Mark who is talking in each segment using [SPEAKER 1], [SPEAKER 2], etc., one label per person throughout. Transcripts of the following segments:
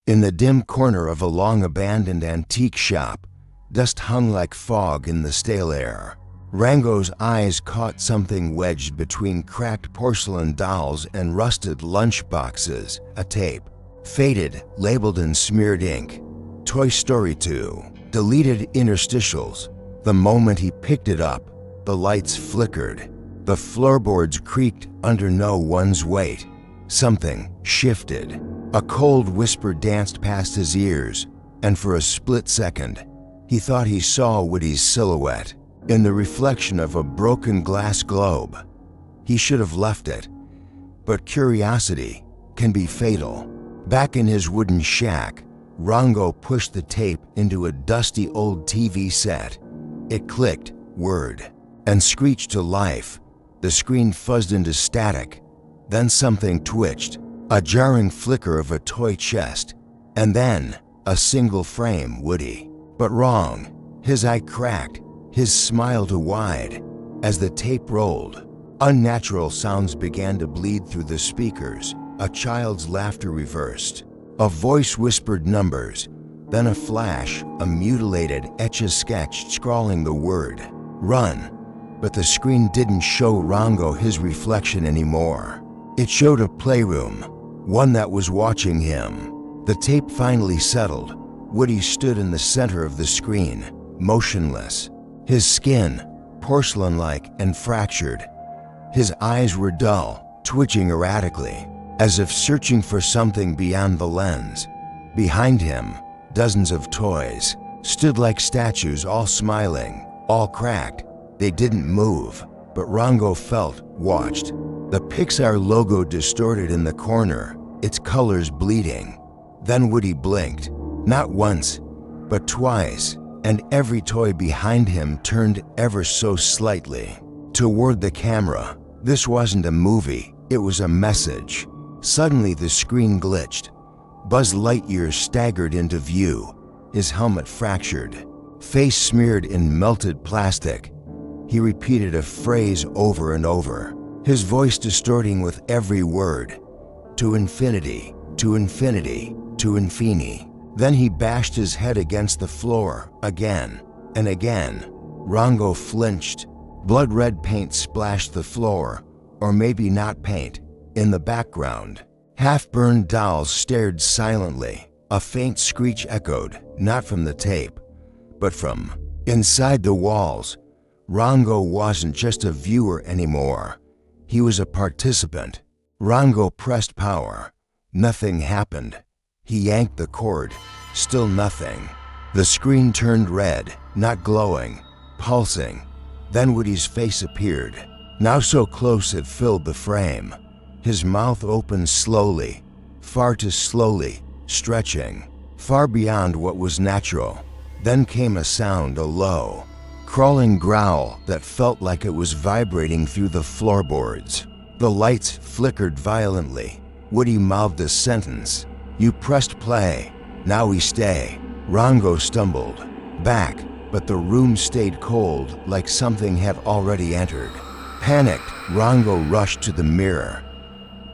[SPEAKER 1] In the dim corner of a long-abandoned antique shop, dust hung like fog in the stale air. Rango's eyes caught something wedged between cracked porcelain dolls and rusted lunchboxes, a tape. Faded, labeled in smeared ink. Toy Story 2. Deleted interstitials. The moment he picked it up, the lights flickered. The floorboards creaked under no one's weight. Something shifted. A cold whisper danced past his ears, and for a split second, he thought he saw Woody's silhouette in the reflection of a broken glass globe. He should have left it, but curiosity can be fatal. Back in his wooden shack, Rango pushed the tape into a dusty old TV set. It clicked, whirred, and screeched to life. The screen fuzzed into static. Then something twitched, a jarring flicker of a toy chest, and then a single frame Woody. But wrong. His eye cracked, his smile too wide. As the tape rolled, unnatural sounds began to bleed through the speakers. A child's laughter reversed. A voice whispered numbers, then a flash, a mutilated etch-a-sketch scrawling the word, "Run." But the screen didn't show Rango his reflection anymore. It showed a playroom, one that was watching him. The tape finally settled. Woody stood in the center of the screen, motionless. His skin, porcelain-like and fractured. His eyes were dull, twitching erratically, as if searching for something beyond the lens. Behind him, dozens of toys stood like statues, all smiling, all cracked. They didn't move, but Rango felt watched. The Pixar logo distorted in the corner, its colors bleeding. Then Woody blinked, not once, but twice, and every toy behind him turned ever so slightly toward the camera. This wasn't a movie, it was a message. Suddenly the screen glitched. Buzz Lightyear staggered into view, his helmet fractured, face smeared in melted plastic. He repeated a phrase over and over, his voice distorting with every word. To infinity, to infinity, to infini. Then he bashed his head against the floor, again and again. Rango flinched. Blood-red paint splashed the floor, or maybe not paint. In the background, half-burned dolls stared silently. A faint screech echoed, not from the tape, but from inside the walls. Rango wasn't just a viewer anymore. He was a participant. Rango pressed power. Nothing happened. He yanked the cord. Still nothing. The screen turned red, not glowing, pulsing. Then Woody's face appeared, now so close it filled the frame. His mouth opened slowly, far too slowly, stretching, far beyond what was natural. Then came a sound, a low, crawling growl that felt like it was vibrating through the floorboards. The lights flickered violently. Woody mouthed a sentence. "You pressed play. Now we stay." Rango stumbled back, but the room stayed cold, like something had already entered. Panicked, Rango rushed to the mirror.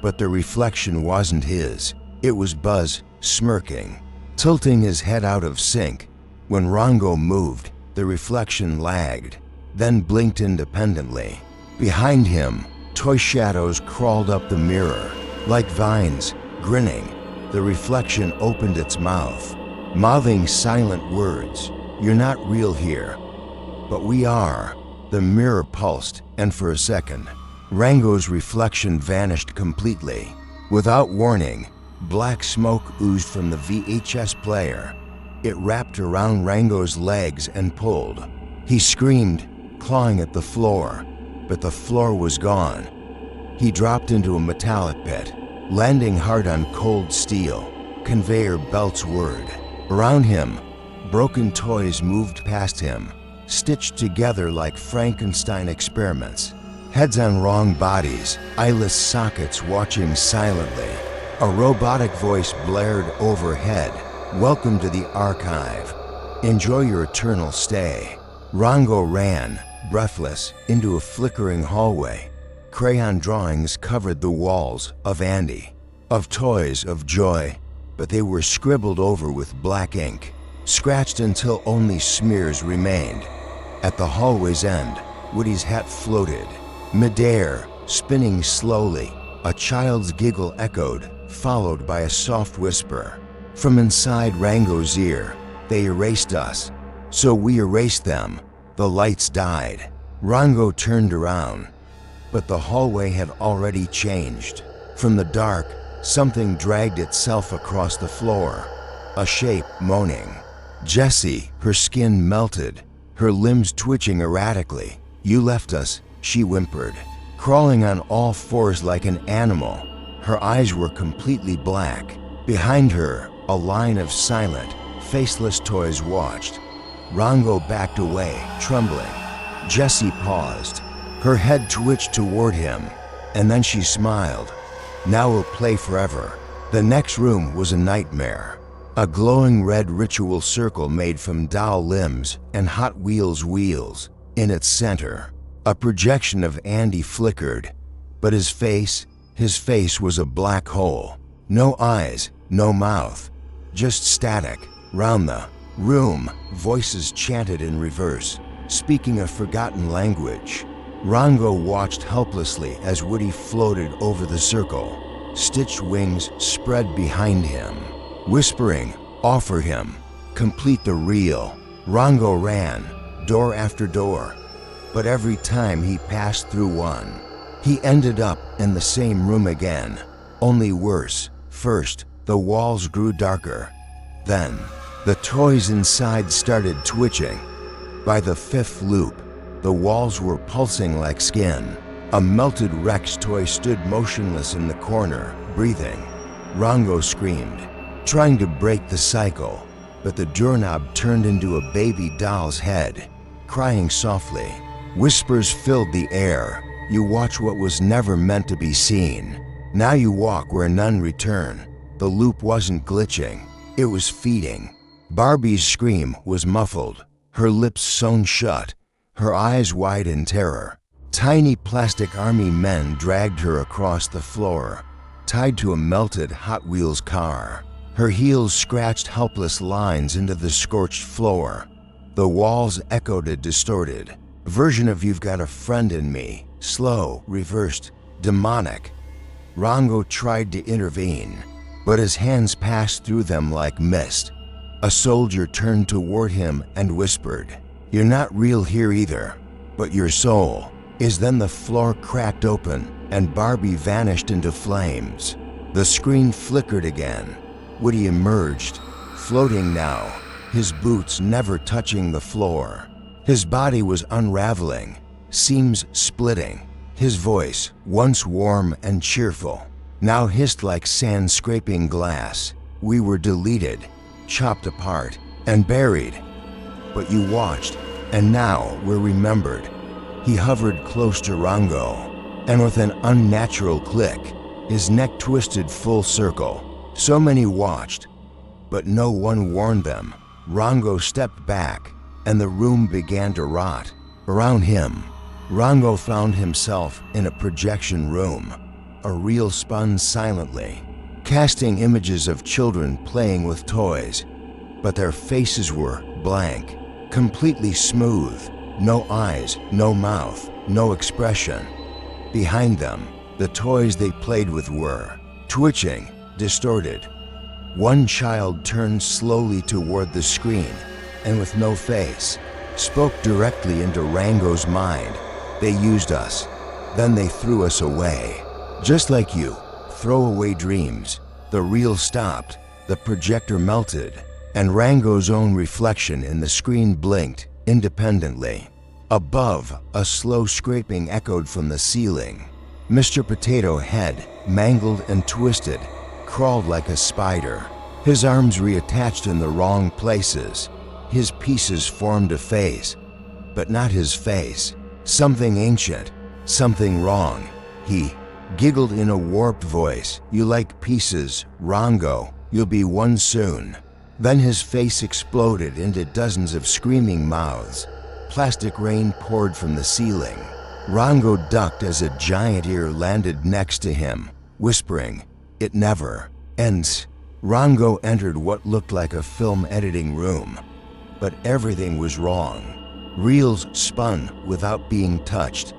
[SPEAKER 1] But the reflection wasn't his. It was Buzz, smirking, tilting his head out of sync. When Rango moved, the reflection lagged, then blinked independently. Behind him, toy shadows crawled up the mirror, like vines, grinning. The reflection opened its mouth, mouthing silent words. "You're not real here." "But we are." The mirror pulsed, and for a second, Rango's reflection vanished completely. Without warning, black smoke oozed from the VHS player. It wrapped around Rango's legs and pulled. He screamed, clawing at the floor, but the floor was gone. He dropped into a metallic pit, landing hard on cold steel. Conveyor belts whirred. Around him, broken toys moved past him, stitched together like Frankenstein experiments. Heads on wrong bodies, eyeless sockets watching silently. A robotic voice blared overhead. "Welcome to the archive. Enjoy your eternal stay." Rango ran, breathless, into a flickering hallway. Crayon drawings covered the walls of Andy, of toys, of joy. but they were scribbled over with black ink, scratched until only smears remained. At the hallway's end, Woody's hat floated, midair, spinning slowly. A child's giggle echoed, followed by a soft whisper. From inside Rango's ear, "They erased us, so we erased them." The lights died. Rango turned around, but the hallway had already changed. From the dark, something dragged itself across the floor, a shape moaning. Jessie, her skin melted, her limbs twitching erratically. "You left us," she whimpered, crawling on all fours like an animal. Her eyes were completely black. Behind her, a line of silent, faceless toys watched. Rango backed away, trembling. Jessie paused. Her head twitched toward him, and then she smiled. "Now we'll play forever." The next room was a nightmare. A glowing red ritual circle made from doll limbs and Hot Wheels wheels. In its center, a projection of Andy flickered, but his face was a black hole. No eyes, no mouth, just static. Round the room, voices chanted in reverse, speaking a forgotten language. Rango watched helplessly as Woody floated over the circle. Stitched wings spread behind him, whispering, "Offer him, complete the reel." Rango ran, door after door, but every time he passed through one, he ended up in the same room again, only worse. First, the walls grew darker. Then, the toys inside started twitching. By the fifth loop, the walls were pulsing like skin. A melted Rex toy stood motionless in the corner, breathing. Rango screamed, trying to break the cycle, but the doorknob turned into a baby doll's head, crying softly. Whispers filled the air. You watch what was never meant to be seen. Now you walk where none return. The loop wasn't glitching, it was feeding. Barbie's scream was muffled, her lips sewn shut, her eyes wide in terror. Tiny plastic army men dragged her across the floor, tied to a melted Hot Wheels car. Her heels scratched helpless lines into the scorched floor. The walls echoed a distorted version of "You've Got a Friend in Me," slow, reversed, demonic. Rango tried to intervene, but his hands passed through them like mist. A soldier turned toward him and whispered, "You're not real here either, but your soul is." Then the floor cracked open and Barbie vanished into flames. The screen flickered again. Woody emerged, floating now, his boots never touching the floor. His body was unraveling, seams splitting. His voice, once warm and cheerful, now hissed like sand scraping glass. "We were deleted, chopped apart, and buried. But you watched, and now we're remembered." He hovered close to Rango, and with an unnatural click, his neck twisted full circle. So many watched, but no one warned them. Rango stepped back, and the room began to rot. Around him, Rango found himself in a projection room. A reel spun silently, casting images of children playing with toys, but their faces were blank, completely smooth. No eyes, no mouth, no expression. Behind them, the toys they played with were twitching, distorted. One child turned slowly toward the screen and, with no face, spoke directly into Rango's mind. "They used us, then they threw us away. Just like you throw away dreams." The reel stopped, the projector melted, and Rango's own reflection in the screen blinked independently. Above, a slow scraping echoed from the ceiling. Mr. Potato Head, mangled and twisted, crawled like a spider, his arms reattached in the wrong places. His pieces formed a face, but not his face. Something ancient, something wrong. He giggled in a warped voice. "You like pieces, Rango. You'll be one soon." Then his face exploded into dozens of screaming mouths. Plastic rain poured from the ceiling. Rango ducked as a giant ear landed next to him, whispering, "It never ends." Rango entered what looked like a film editing room, but everything was wrong. Reels spun without being touched.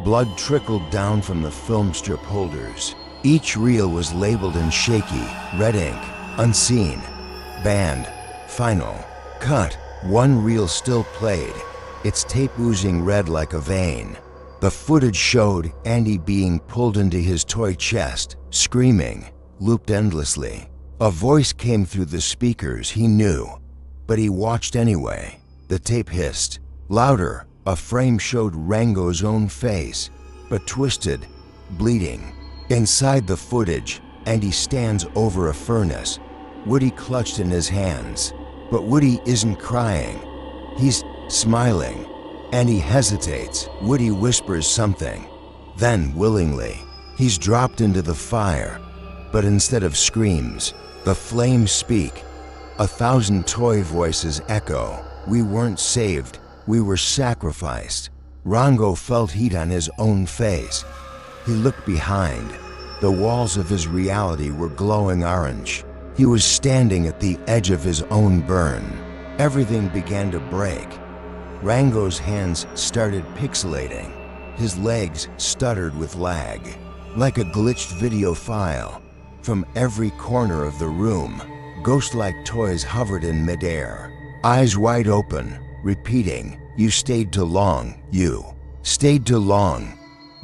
[SPEAKER 1] Blood trickled down from the film strip holders. Each reel was labeled in shaky, red ink, unseen, banned, final, cut. One reel still played, its tape oozing red like a vein. The footage showed Andy being pulled into his toy chest, screaming, looped endlessly. A voice came through the speakers he knew, but he watched anyway. The tape hissed. Louder, a frame showed Rango's own face, but twisted, bleeding. Inside the footage, Andy stands over a furnace, Woody clutched in his hands. But Woody isn't crying. He's smiling. Andy hesitates. Woody whispers something. Then, willingly, he's dropped into the fire. But instead of screams, the flames speak. 1,000 toy voices echo. We weren't saved. We were sacrificed. Rango felt heat on his own face. He looked behind. The walls of his reality were glowing orange. He was standing at the edge of his own burn. Everything began to break. Rango's hands started pixelating. His legs stuttered with lag, like a glitched video file. From every corner of the room, ghost-like toys hovered in midair, eyes wide open, repeating, "You stayed too long, you stayed too long."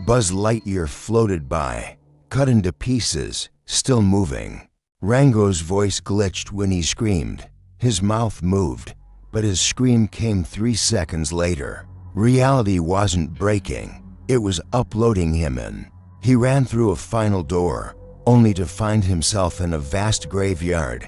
[SPEAKER 1] Buzz Lightyear floated by, cut into pieces, still moving. Rango's voice glitched when he screamed. His mouth moved, but his scream came 3 seconds later. Reality wasn't breaking, it was uploading him in. He ran through a final door, only to find himself in a vast graveyard.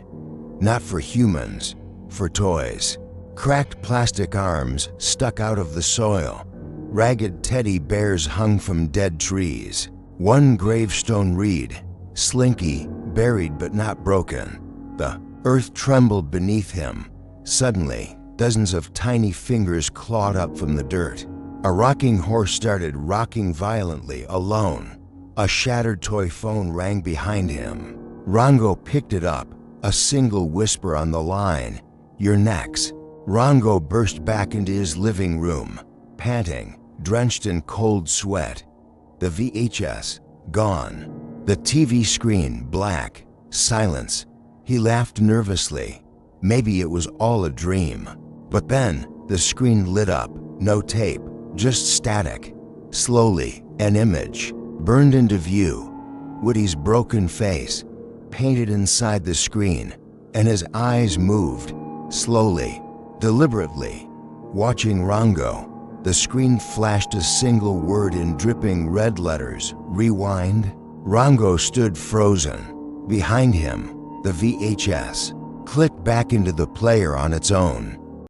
[SPEAKER 1] Not for humans, for toys. Cracked plastic arms stuck out of the soil. Ragged teddy bears hung from dead trees. One gravestone read, "Slinky, buried but not broken." The earth trembled beneath him. Suddenly, dozens of tiny fingers clawed up from the dirt. A rocking horse started rocking violently, alone. A shattered toy phone rang behind him. Rango picked it up, a single whisper on the line, "You're next." Rango burst back into his living room, panting, drenched in cold sweat. The VHS, gone. The TV screen, black. Silence. He laughed nervously. Maybe it was all a dream. But then, the screen lit up. No tape, just static. Slowly, an image burned into view. Woody's broken face, painted inside the screen, and his eyes moved, slowly, deliberately. Watching Rango, the screen flashed a single word in dripping red letters, "Rewind." Rango stood frozen. Behind him, the VHS clicked back into the player on its own.